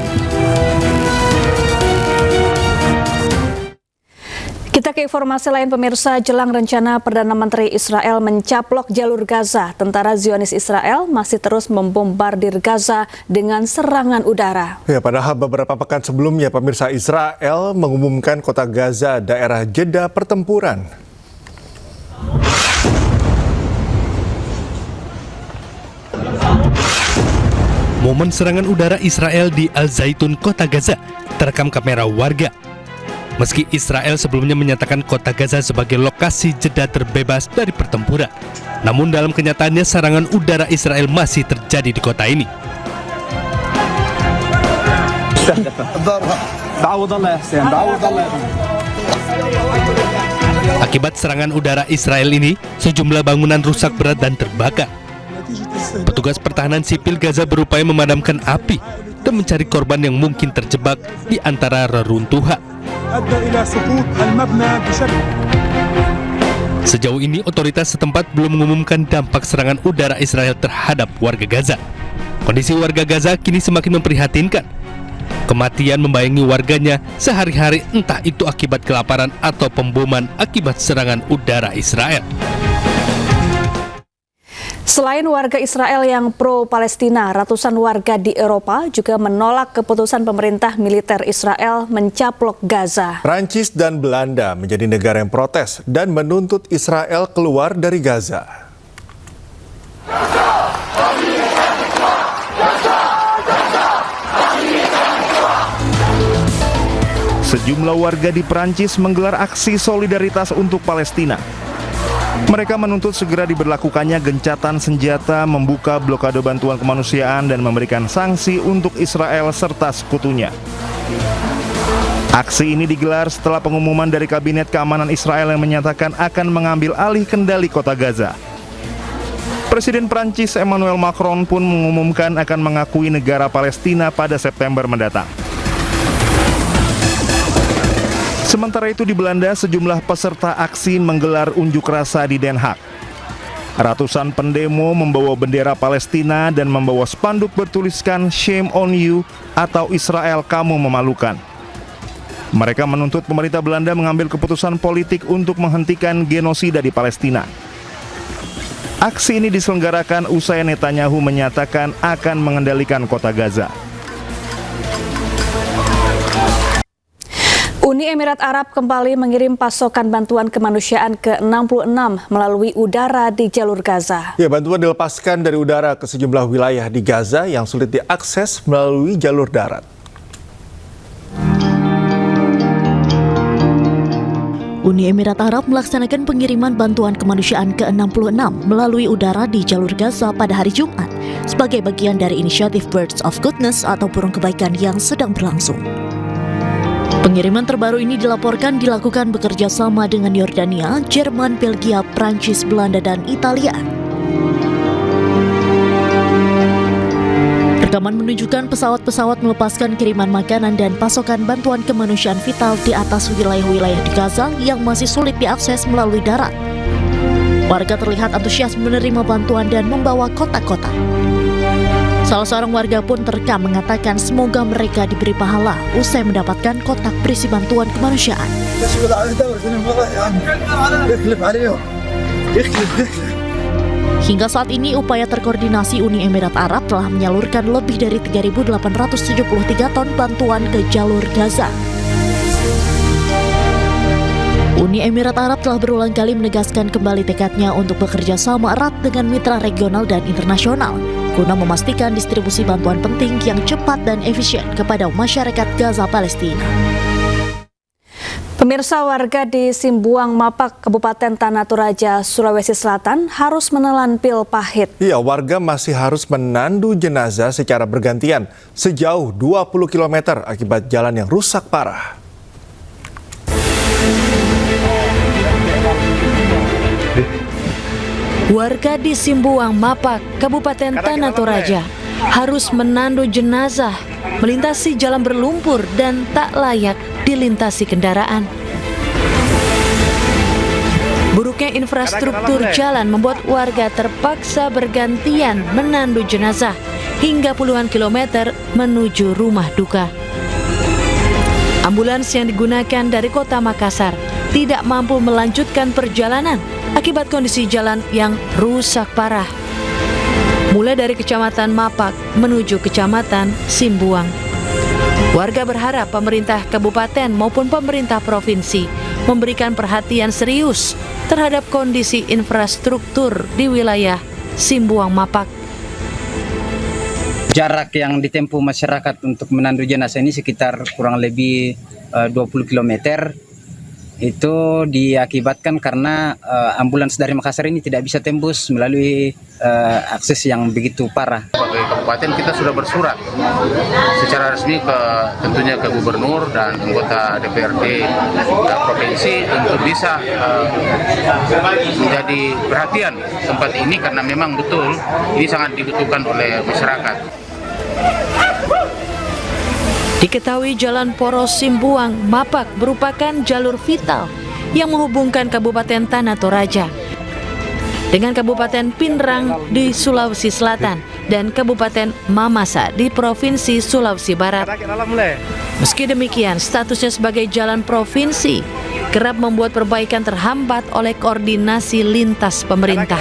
Kita ke informasi lain pemirsa, jelang rencana Perdana Menteri Israel mencaplok jalur Gaza, tentara Zionis Israel masih terus membombardir Gaza dengan serangan udara. Ya, padahal beberapa pekan sebelumnya pemirsa, Israel mengumumkan kota Gaza daerah jeda pertempuran. Momen serangan udara Israel di Al-Zaitun, kota Gaza, terekam kamera warga. Meski Israel sebelumnya menyatakan kota Gaza sebagai lokasi jeda terbebas dari pertempuran, namun dalam kenyataannya serangan udara Israel masih terjadi di kota ini. Akibat serangan udara Israel ini, sejumlah bangunan rusak berat dan terbakar. Petugas pertahanan sipil Gaza berupaya memadamkan api dan mencari korban yang mungkin terjebak di antara reruntuhan. Sejauh ini, otoritas setempat belum mengumumkan dampak serangan udara Israel terhadap warga Gaza. Kondisi warga Gaza kini semakin memprihatinkan. Kematian membayangi warganya sehari-hari, entah itu akibat kelaparan atau pemboman akibat serangan udara Israel. Selain warga Israel yang pro-Palestina, ratusan warga di Eropa juga menolak keputusan pemerintah militer Israel mencaplok Gaza. Prancis dan Belanda menjadi negara yang protes dan menuntut Israel keluar dari Gaza. Sejumlah warga di Prancis menggelar aksi solidaritas untuk Palestina. Mereka menuntut segera diberlakukannya gencatan senjata, membuka blokade bantuan kemanusiaan, dan memberikan sanksi untuk Israel serta sekutunya. Aksi ini digelar setelah pengumuman dari Kabinet Keamanan Israel yang menyatakan akan mengambil alih kendali kota Gaza. Presiden Prancis Emmanuel Macron pun mengumumkan akan mengakui negara Palestina pada September mendatang. Sementara itu di Belanda, sejumlah peserta aksi menggelar unjuk rasa di Den Haag. Ratusan pendemo membawa bendera Palestina dan membawa spanduk bertuliskan "Shame on you" atau "Israel kamu memalukan". Mereka menuntut pemerintah Belanda mengambil keputusan politik untuk menghentikan genosida di Palestina. Aksi ini diselenggarakan usai Netanyahu menyatakan akan mengendalikan kota Gaza. Uni Emirat Arab kembali mengirim pasokan bantuan kemanusiaan ke-66 melalui udara di jalur Gaza. Ya, bantuan dilepaskan dari udara ke sejumlah wilayah di Gaza yang sulit diakses melalui jalur darat. Uni Emirat Arab melaksanakan pengiriman bantuan kemanusiaan ke-66 melalui udara di jalur Gaza pada hari Jumat sebagai bagian dari inisiatif Birds of Goodness atau burung kebaikan yang sedang berlangsung. Pengiriman terbaru ini dilaporkan dilakukan bekerja sama dengan Yordania, Jerman, Belgia, Prancis, Belanda, dan Italia. Rekaman menunjukkan pesawat-pesawat melepaskan kiriman makanan dan pasokan bantuan kemanusiaan vital di atas wilayah-wilayah di Gaza yang masih sulit diakses melalui darat. Warga terlihat antusias menerima bantuan dan membawa kotak-kotak. Salah seorang warga pun terekam mengatakan semoga mereka diberi pahala usai mendapatkan kotak berisi bantuan kemanusiaan. Hingga saat ini, upaya terkoordinasi Uni Emirat Arab telah menyalurkan lebih dari 3.873 ton bantuan ke jalur Gaza. Uni Emirat Arab telah berulang kali menegaskan kembali tekadnya untuk bekerja sama erat dengan mitra regional dan internasional guna memastikan distribusi bantuan penting yang cepat dan efisien kepada masyarakat Gaza Palestina. Pemirsa, warga di Simbuang Mapak, Kabupaten Tanah Toraja, Sulawesi Selatan harus menelan pil pahit. Iya, warga masih harus menandu jenazah secara bergantian sejauh 20 km akibat jalan yang rusak parah. Warga di Simbuang Mapak, Kabupaten Tanah Toraja harus menandu jenazah melintasi jalan berlumpur dan tak layak dilintasi kendaraan. Buruknya infrastruktur jalan membuat warga terpaksa bergantian menandu jenazah hingga puluhan kilometer menuju rumah duka. Ambulans yang digunakan dari kota Makassar tidak mampu melanjutkan perjalanan akibat kondisi jalan yang rusak parah. Mulai dari Kecamatan Mapak menuju Kecamatan Simbuang. Warga berharap pemerintah kabupaten maupun pemerintah provinsi memberikan perhatian serius terhadap kondisi infrastruktur di wilayah Simbuang Mapak. Jarak yang ditempuh masyarakat untuk menandu jenazah ini sekitar kurang lebih 20 km. Itu diakibatkan karena ambulans dari Makassar ini tidak bisa tembus melalui akses yang begitu parah. Sebagai kabupaten kita sudah bersurat secara resmi tentunya ke gubernur dan anggota DPRD provinsi untuk bisa menjadi perhatian tempat ini karena memang betul ini sangat dibutuhkan oleh masyarakat. Diketahui Jalan Poros Simbuang Mapak merupakan jalur vital yang menghubungkan Kabupaten Tanah Toraja dengan Kabupaten Pinrang di Sulawesi Selatan dan Kabupaten Mamasa di Provinsi Sulawesi Barat. Meski demikian, statusnya sebagai jalan provinsi kerap membuat perbaikan terhambat oleh koordinasi lintas pemerintah.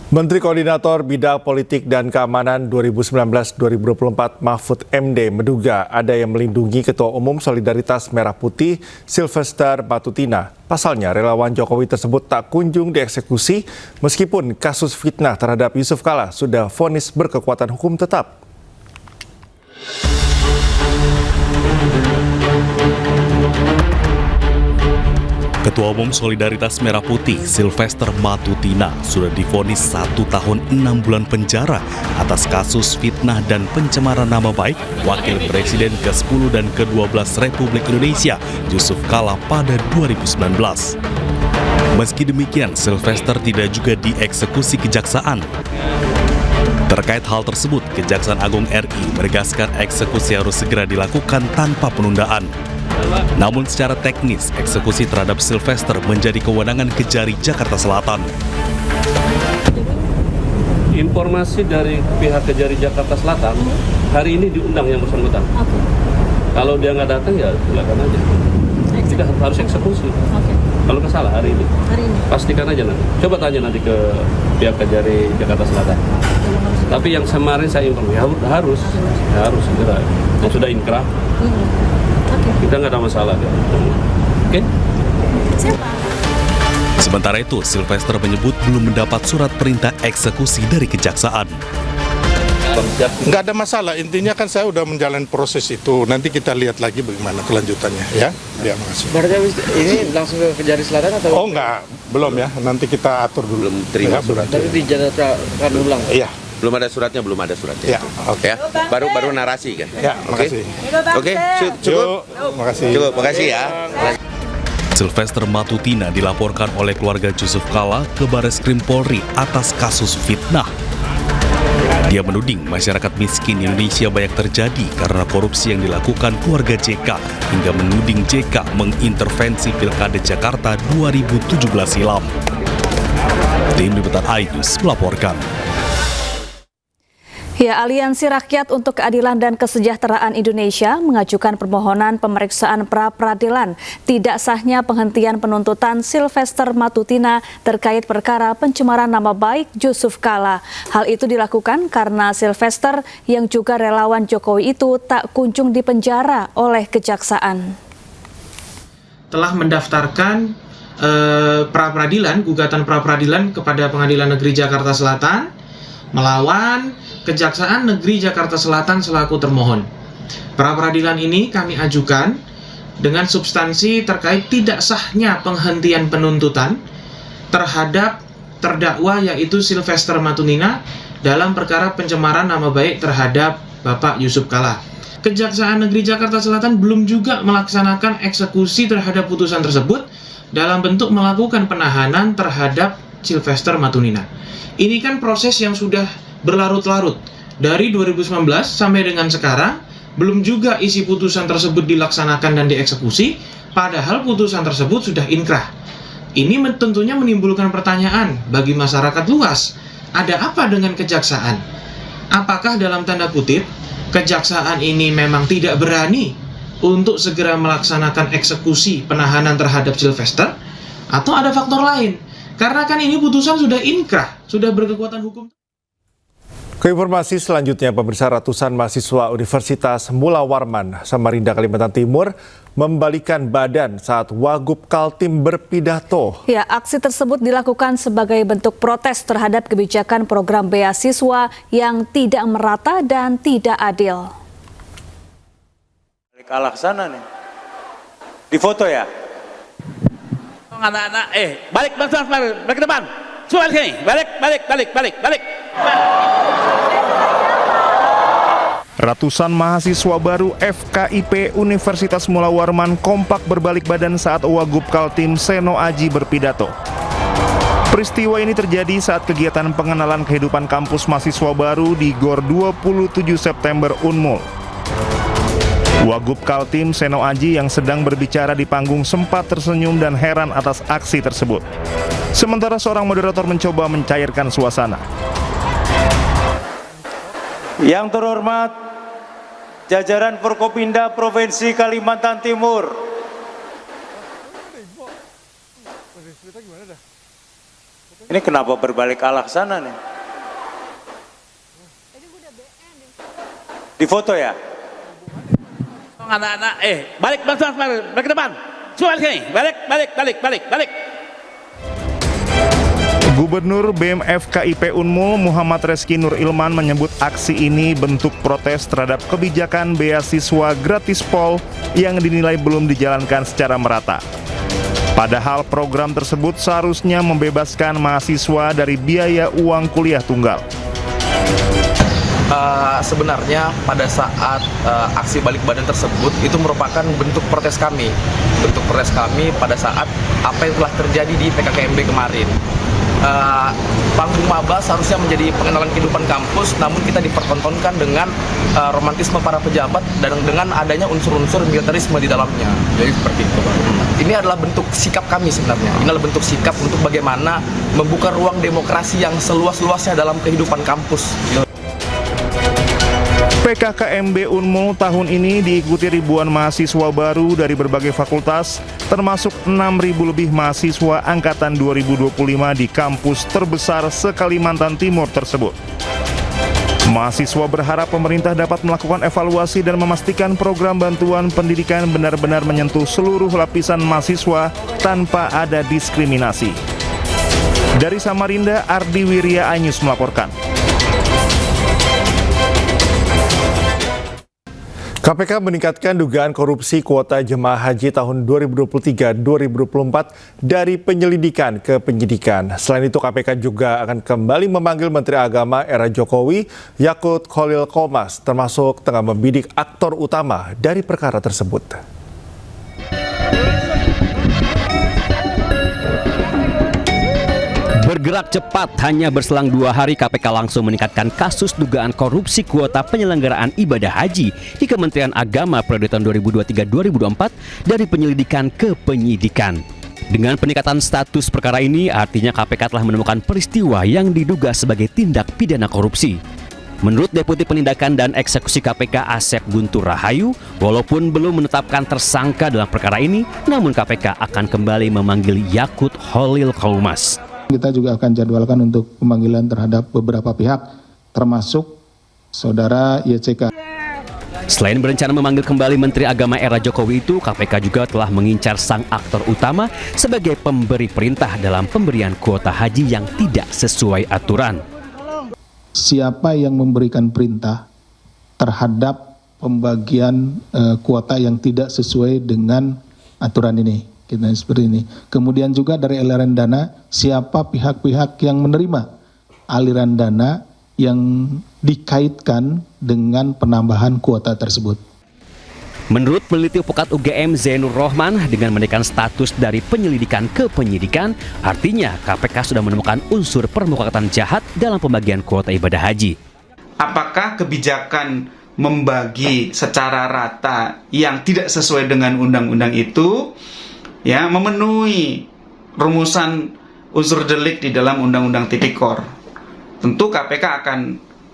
Menteri Koordinator Bidang Politik dan Keamanan 2019-2024 Mahfud MD menduga ada yang melindungi Ketua Umum Solidaritas Merah Putih Sylvester Matutina. Pasalnya, relawan Jokowi tersebut tak kunjung dieksekusi meskipun kasus fitnah terhadap Yusuf Kala sudah vonis berkekuatan hukum tetap. Ketua Umum Solidaritas Merah Putih Sylvester Matutina sudah divonis 1 tahun 6 bulan penjara atas kasus fitnah dan pencemaran nama baik Wakil Presiden ke-10 dan ke-12 Republik Indonesia Yusuf Kala pada 2019. Meski demikian, Sylvester tidak juga dieksekusi kejaksaan. Terkait hal tersebut, Kejaksaan Agung RI menegaskan eksekusi harus segera dilakukan tanpa penundaan. Namun secara teknis, eksekusi terhadap Sylvester menjadi kewenangan Kejari Jakarta Selatan. Informasi dari pihak Kejari Jakarta Selatan, hari ini diundang yang bersangkutan. Kalau dia nggak datang, ya silakan aja. Kita harus eksekusi. Kalau nggak salah hari ini. Pastikan aja nanti. Coba tanya nanti ke pihak Kejari Jakarta Selatan. Tapi yang kemarin saya informasi harus segera. Yang sudah inkrah. Kita nggak ada masalah. Oke? Sementara itu, Sylvester menyebut belum mendapat surat perintah eksekusi dari kejaksaan. Nggak ada masalah, intinya kan saya udah menjalani proses itu. Nanti kita lihat lagi bagaimana kelanjutannya, ya. Ya, makasih. Berarti ini langsung ke Kejari Selatan atau? Oh enggak, belum ya. Nanti kita atur dulu. Belum terima surat. Tapi dijadwalkan ulang. Iya. Belum ada suratnya. Ya, oke. Ya, baru narasi kan? Ya, makasih. Oke, cukup. Makasih. Cukup, makasih ya. Sylvester Matutina dilaporkan oleh keluarga Yusuf Kala ke Bareskrim Polri atas kasus fitnah. Dia menuding masyarakat miskin Indonesia banyak terjadi karena korupsi yang dilakukan keluarga JK hingga menuding JK mengintervensi Pilkada Jakarta 2017 silam. Tim Liputan iNews melaporkan. Ya, Aliansi Rakyat untuk Keadilan dan Kesejahteraan Indonesia mengajukan permohonan pemeriksaan pra-peradilan tidak sahnya penghentian penuntutan Sylvester Matutina terkait perkara pencemaran nama baik Yusuf Kala. Hal itu dilakukan karena Sylvester yang juga relawan Jokowi itu tak kunjung dipenjara oleh kejaksaan. Telah mendaftarkan pra-peradilan, gugatan pra-peradilan kepada Pengadilan Negeri Jakarta Selatan melawan Kejaksaan Negeri Jakarta Selatan selaku termohon. Pra-peradilan ini kami ajukan dengan substansi terkait tidak sahnya penghentian penuntutan terhadap terdakwa yaitu Sylvester Matutina dalam perkara pencemaran nama baik terhadap Bapak Yusuf Kala. Kejaksaan Negeri Jakarta Selatan belum juga melaksanakan eksekusi terhadap putusan tersebut dalam bentuk melakukan penahanan terhadap Sylvester Matutina. Ini kan proses yang sudah berlarut-larut dari 2019 sampai dengan sekarang, belum juga isi putusan tersebut dilaksanakan dan dieksekusi, padahal putusan tersebut sudah inkrah. Ini tentunya menimbulkan pertanyaan bagi masyarakat luas, ada apa dengan kejaksaan? Apakah dalam tanda kutip kejaksaan ini memang tidak berani untuk segera melaksanakan eksekusi penahanan terhadap Sylvester, atau ada faktor lain? Karena kan ini putusan sudah inkrah, sudah berkekuatan hukum. Ke informasi selanjutnya, pemirsa, ratusan mahasiswa Universitas Mula Warman, Samarinda, Kalimantan Timur membalikan badan saat Wagub Kaltim berpidato. Ya, aksi tersebut dilakukan sebagai bentuk protes terhadap kebijakan program beasiswa yang tidak merata dan tidak adil. Kalah sana nih. Di foto ya? Anak-anak, balik ke depan. Semua sini, balik. Ratusan mahasiswa baru FKIP Universitas Mula Warman kompak berbalik badan saat Wagub Kaltim Seno Aji berpidato. Peristiwa ini terjadi saat kegiatan pengenalan kehidupan kampus mahasiswa baru di GOR 27 September Unmul. Wagub Kaltim Seno Aji yang sedang berbicara di panggung sempat tersenyum dan heran atas aksi tersebut. Sementara seorang moderator mencoba mencairkan suasana. Yang terhormat jajaran Forkopimda Provinsi Kalimantan Timur. Ini kenapa berbalik arah sana nih? Di foto ya? Anak-anak, balik ke depan. Semua sini, balik. Gubernur BEM FKIP Unmul Muhammad Reski Nur Ilman menyebut aksi ini bentuk protes terhadap kebijakan beasiswa gratis POL yang dinilai belum dijalankan secara merata. Padahal program tersebut seharusnya membebaskan mahasiswa dari biaya uang kuliah tunggal. Sebenarnya pada saat aksi balik badan tersebut itu merupakan bentuk protes kami pada saat apa yang telah terjadi di PKKMB kemarin. Panggung maba seharusnya menjadi pengenalan kehidupan kampus, namun kita dipertontonkan dengan romantisme para pejabat dan dengan adanya unsur-unsur militerisme di dalamnya. Jadi seperti itu. Ini adalah bentuk sikap kami sebenarnya. Ini adalah bentuk sikap untuk bagaimana membuka ruang demokrasi yang seluas-luasnya dalam kehidupan kampus. PKKMB Unmul tahun ini diikuti ribuan mahasiswa baru dari berbagai fakultas, termasuk 6.000 lebih mahasiswa angkatan 2025 di kampus terbesar se-Kalimantan Timur tersebut. Mahasiswa berharap pemerintah dapat melakukan evaluasi dan memastikan program bantuan pendidikan benar-benar menyentuh seluruh lapisan mahasiswa tanpa ada diskriminasi. Dari Samarinda, Ardi Wirya, iNews melaporkan. KPK meningkatkan dugaan korupsi kuota jemaah haji tahun 2023-2024 dari penyelidikan ke penyidikan. Selain itu, KPK juga akan kembali memanggil Menteri Agama era Jokowi, Yakut Khalil Qomas, termasuk tengah membidik aktor utama dari perkara tersebut. Bergerak cepat, hanya berselang 2 hari KPK langsung meningkatkan kasus dugaan korupsi kuota penyelenggaraan ibadah haji di Kementerian Agama periode tahun 2023-2024 dari penyelidikan ke penyidikan. Dengan peningkatan status perkara ini, artinya KPK telah menemukan peristiwa yang diduga sebagai tindak pidana korupsi. Menurut Deputi Penindakan dan Eksekusi KPK Asep Guntur Rahayu, walaupun belum menetapkan tersangka dalam perkara ini, namun KPK akan kembali memanggil Yakut Holil Kaumas. Kita juga akan jadwalkan untuk pemanggilan terhadap beberapa pihak, termasuk saudara YCK. Selain berencana memanggil kembali Menteri Agama era Jokowi itu, KPK juga telah mengincar sang aktor utama sebagai pemberi perintah dalam pemberian kuota haji yang tidak sesuai aturan. Siapa yang memberikan perintah terhadap pembagian kuota yang tidak sesuai dengan aturan ini? Kita seperti ini. Kemudian juga dari aliran dana, siapa pihak-pihak yang menerima aliran dana yang dikaitkan dengan penambahan kuota tersebut. Menurut peneliti Pukat UGM Zainur Rohman, dengan menaikkan status dari penyelidikan ke penyidikan, artinya KPK sudah menemukan unsur permufakatan jahat dalam pembagian kuota ibadah haji. Apakah kebijakan membagi secara rata yang tidak sesuai dengan undang-undang itu ya memenuhi rumusan unsur delik di dalam Undang-Undang Tipikor? Tentu KPK akan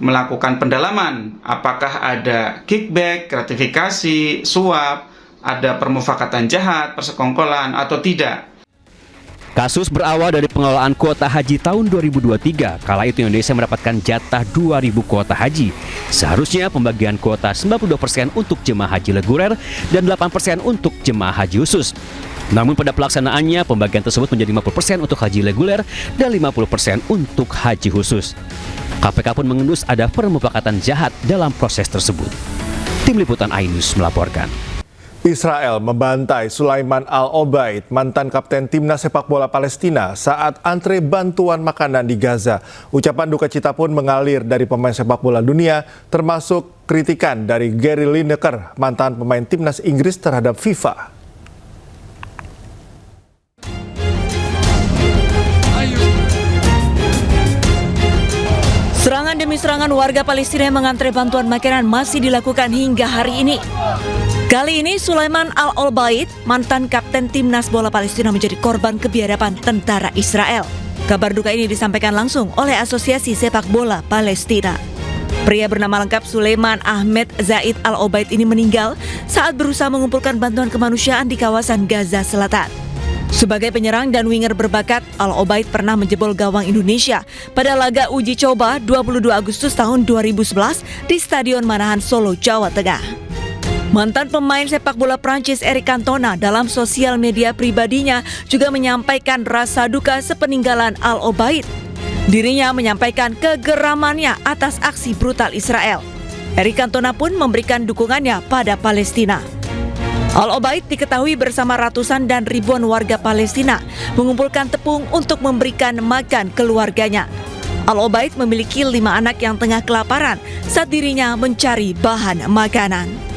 melakukan pendalaman apakah ada kickback, gratifikasi, suap, ada permufakatan jahat, persekongkolan atau tidak. Kasus berawal dari pengelolaan kuota haji tahun 2023. Kala itu Indonesia mendapatkan jatah 2.000 kuota haji. Seharusnya pembagian kuota 92% untuk jemaah haji reguler dan 8% untuk jemaah haji khusus. Namun pada pelaksanaannya pembagian tersebut menjadi 50% untuk haji reguler dan 50% untuk haji khusus. KPK pun mengendus ada permufakatan jahat dalam proses tersebut. Tim Liputan iNews melaporkan. Israel membantai Sulaiman Al-Obaid, mantan kapten timnas sepak bola Palestina, saat antre bantuan makanan di Gaza. Ucapan duka cita pun mengalir dari pemain sepak bola dunia, termasuk kritikan dari Gary Lineker, mantan pemain timnas Inggris terhadap FIFA. Serangan demi serangan warga Palestina yang mengantre bantuan makanan masih dilakukan hingga hari ini. Kali ini Sulaiman Al-Obaid, mantan kapten timnas bola Palestina, menjadi korban kebiadaban tentara Israel. Kabar duka ini disampaikan langsung oleh Asosiasi Sepak Bola Palestina. Pria bernama lengkap Sulaiman Ahmed Zaid Al-Obaid ini meninggal saat berusaha mengumpulkan bantuan kemanusiaan di kawasan Gaza Selatan. Sebagai penyerang dan winger berbakat, Al-Obaid pernah menjebol gawang Indonesia pada laga uji coba 22 Agustus tahun 2011 di Stadion Manahan Solo, Jawa Tengah. Mantan pemain sepak bola Prancis Eric Cantona dalam sosial media pribadinya juga menyampaikan rasa duka sepeninggalan Al-Obaid. Dirinya menyampaikan kegeramannya atas aksi brutal Israel. Eric Cantona pun memberikan dukungannya pada Palestina. Al-Obaid diketahui bersama ratusan dan ribuan warga Palestina mengumpulkan tepung untuk memberikan makan keluarganya. Al-Obaid memiliki 5 anak yang tengah kelaparan saat dirinya mencari bahan makanan.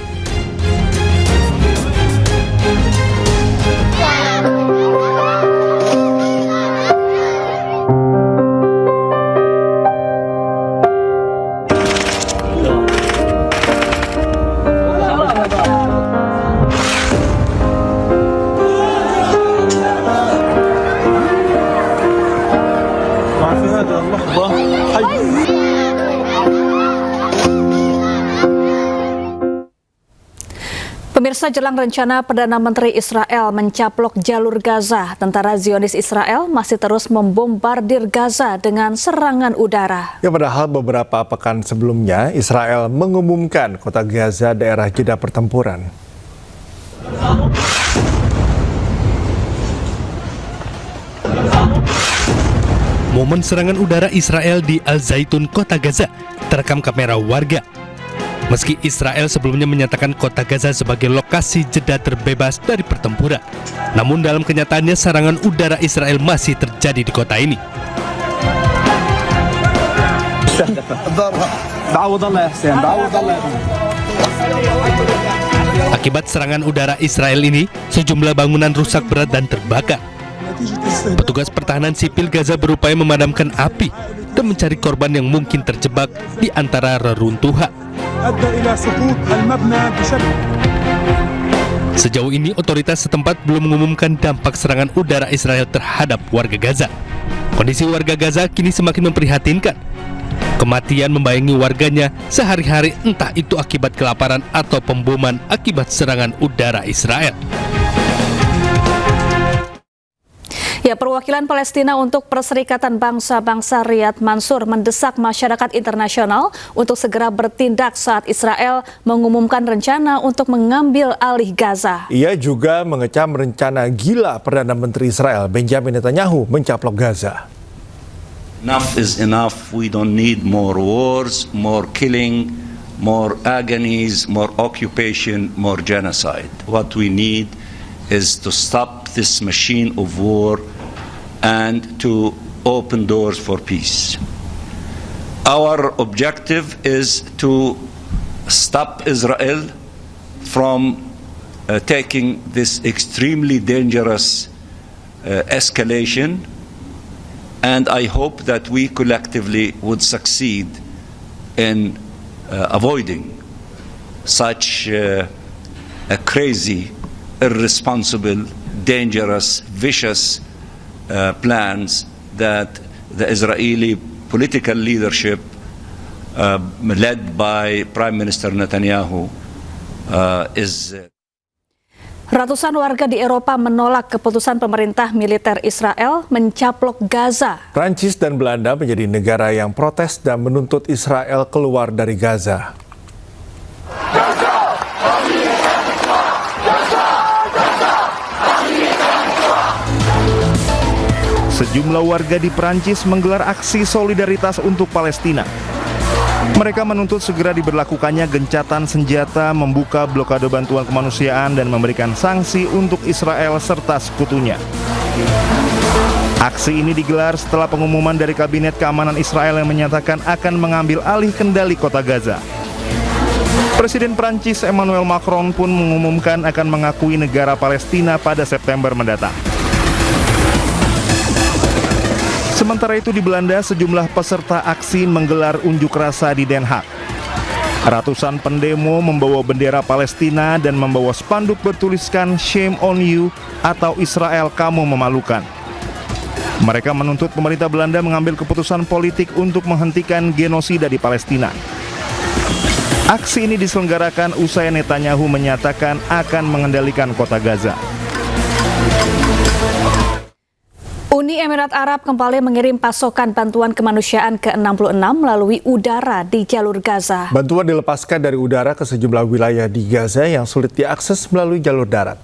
Pemirsa, jelang rencana Perdana Menteri Israel mencaplok jalur Gaza, tentara Zionis Israel masih terus membombardir Gaza dengan serangan udara. Ya, padahal beberapa pekan sebelumnya Israel mengumumkan kota Gaza daerah jeda pertempuran. Momen serangan udara Israel di Al-Zaitun, kota Gaza, terekam kamera warga. Meski Israel sebelumnya menyatakan kota Gaza sebagai lokasi jeda terbebas dari pertempuran, namun dalam kenyataannya serangan udara Israel masih terjadi di kota ini. Akibat serangan udara Israel ini, sejumlah bangunan rusak berat dan terbakar. Petugas pertahanan sipil Gaza berupaya memadamkan api dan mencari korban yang mungkin terjebak di antara reruntuhan. Sejauh ini, otoritas setempat belum mengumumkan dampak serangan udara Israel terhadap warga Gaza. Kondisi warga Gaza kini semakin memprihatinkan. Kematian membayangi warganya sehari-hari, entah itu akibat kelaparan atau pemboman akibat serangan udara Israel. Ya, perwakilan Palestina untuk Perserikatan Bangsa-Bangsa Riyad Mansur mendesak masyarakat internasional untuk segera bertindak saat Israel mengumumkan rencana untuk mengambil alih Gaza. Ia juga mengecam rencana gila Perdana Menteri Israel Benjamin Netanyahu mencaplok Gaza. Enough is enough. We don't need more wars, more killing, more agonies, more occupation, more genocide. What we need is to stop this machine of war and to open doors for peace. Our objective is to stop Israel from taking this extremely dangerous escalation, and I hope that we collectively would succeed in avoiding such a crazy, irresponsible, dangerous, vicious plans that the Israeli political leadership led by Prime Minister Netanyahu is. Ratusan warga di Eropa menolak keputusan pemerintah militer Israel mencaplok Gaza. Prancis dan Belanda menjadi negara yang protes dan menuntut Israel keluar dari Gaza. Sejumlah warga di Prancis menggelar aksi solidaritas untuk Palestina. Mereka menuntut segera diberlakukannya gencatan senjata, membuka blokade bantuan kemanusiaan, dan memberikan sanksi untuk Israel serta sekutunya. Aksi ini digelar setelah pengumuman dari Kabinet Keamanan Israel yang menyatakan akan mengambil alih kendali kota Gaza. Presiden Prancis Emmanuel Macron pun mengumumkan akan mengakui negara Palestina pada September mendatang. Sementara itu di Belanda, sejumlah peserta aksi menggelar unjuk rasa di Den Haag. Ratusan pendemo membawa bendera Palestina dan membawa spanduk bertuliskan "Shame on you" atau "Israel, kamu memalukan". Mereka menuntut pemerintah Belanda mengambil keputusan politik untuk menghentikan genosida di Palestina. Aksi ini diselenggarakan usai Netanyahu menyatakan akan mengendalikan kota Gaza. Uni Emirat Arab kembali mengirim pasokan bantuan kemanusiaan ke-66 melalui udara di jalur Gaza. Bantuan dilepaskan dari udara ke sejumlah wilayah di Gaza yang sulit diakses melalui jalur darat.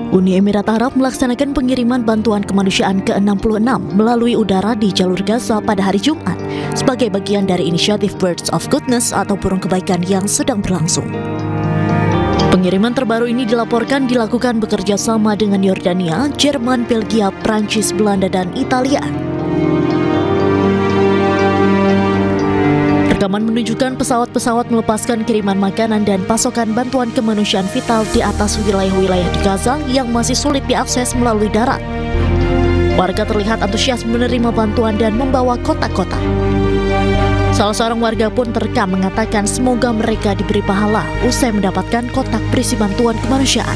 Uni Emirat Arab melaksanakan pengiriman bantuan kemanusiaan ke-66 melalui udara di jalur Gaza pada hari Jumat sebagai bagian dari inisiatif Birds of Goodness atau burung kebaikan yang sedang berlangsung. Pengiriman terbaru ini dilaporkan dilakukan bekerja sama dengan Yordania, Jerman, Belgia, Prancis, Belanda, dan Italia. Rekaman menunjukkan pesawat-pesawat melepaskan kiriman makanan dan pasokan bantuan kemanusiaan vital di atas wilayah-wilayah di Gaza yang masih sulit diakses melalui darat. Warga terlihat antusias menerima bantuan dan membawa kotak-kotak. Salah seorang warga pun terekam mengatakan semoga mereka diberi pahala usai mendapatkan kotak berisi bantuan kemanusiaan.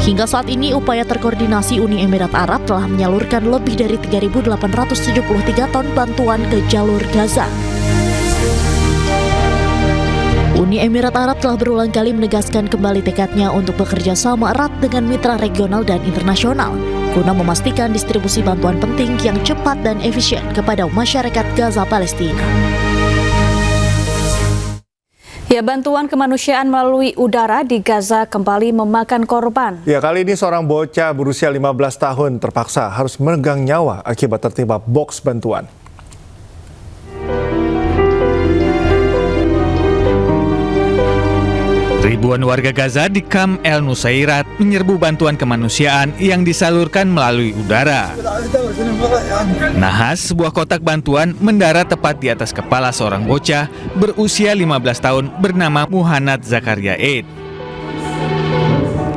Hingga saat ini, upaya terkoordinasi Uni Emirat Arab telah menyalurkan lebih dari 3.873 ton bantuan ke jalur Gaza. Uni Emirat Arab telah berulang kali menegaskan kembali tekadnya untuk bekerja sama erat dengan mitra regional dan internasional guna memastikan distribusi bantuan penting yang cepat dan efisien kepada masyarakat Gaza Palestina. Ya, bantuan kemanusiaan melalui udara di Gaza kembali memakan korban. Ya, kali ini seorang bocah berusia 15 tahun terpaksa harus meregang nyawa akibat tertimpa boks bantuan. Ribuan warga Gaza di Kamp El Nusairat menyerbu bantuan kemanusiaan yang disalurkan melalui udara. Nahas, sebuah kotak bantuan mendarat tepat di atas kepala seorang bocah berusia 15 tahun bernama Muhannad Zakaria Eid.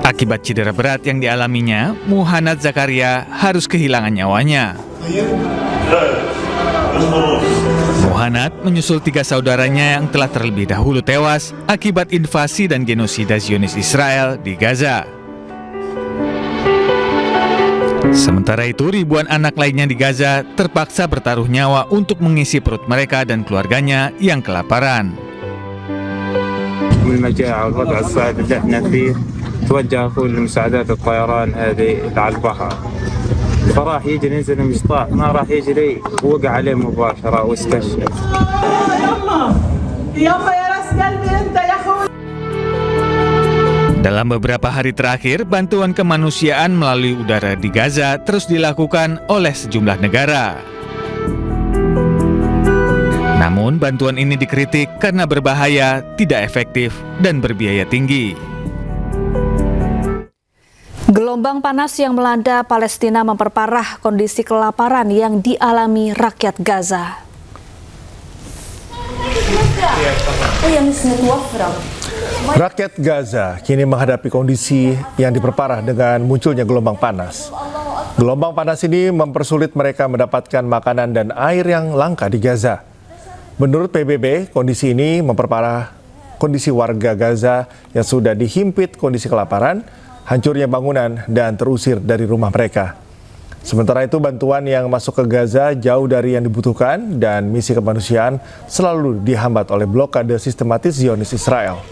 Akibat cedera berat yang dialaminya, Muhannad Zakaria harus kehilangan nyawanya. Muhannad menyusul 3 saudaranya yang telah terlebih dahulu tewas akibat invasi dan genosida Zionis Israel di Gaza. Sementara itu, ribuan anak lainnya di Gaza terpaksa bertaruh nyawa untuk mengisi perut mereka dan keluarganya yang kelaparan. فراح يجي ننزل المسطح ما راح يجري وقع عليه مباشرة واستشهد. يلا يا راس قلبي انت يا اخوي. Dalam beberapa hari terakhir, bantuan kemanusiaan melalui udara di Gaza terus dilakukan oleh sejumlah negara. Namun, bantuan ini dikritik karena berbahaya, tidak efektif, dan berbiaya tinggi. Gelombang panas yang melanda Palestina memperparah kondisi kelaparan yang dialami rakyat Gaza. Rakyat Gaza kini menghadapi kondisi yang diperparah dengan munculnya gelombang panas. Gelombang panas ini mempersulit mereka mendapatkan makanan dan air yang langka di Gaza. Menurut PBB, kondisi ini memperparah kondisi warga Gaza yang sudah dihimpit kondisi kelaparan, hancurnya bangunan, dan terusir dari rumah mereka. Sementara itu, bantuan yang masuk ke Gaza jauh dari yang dibutuhkan dan misi kemanusiaan selalu dihambat oleh blokade sistematis Zionis Israel.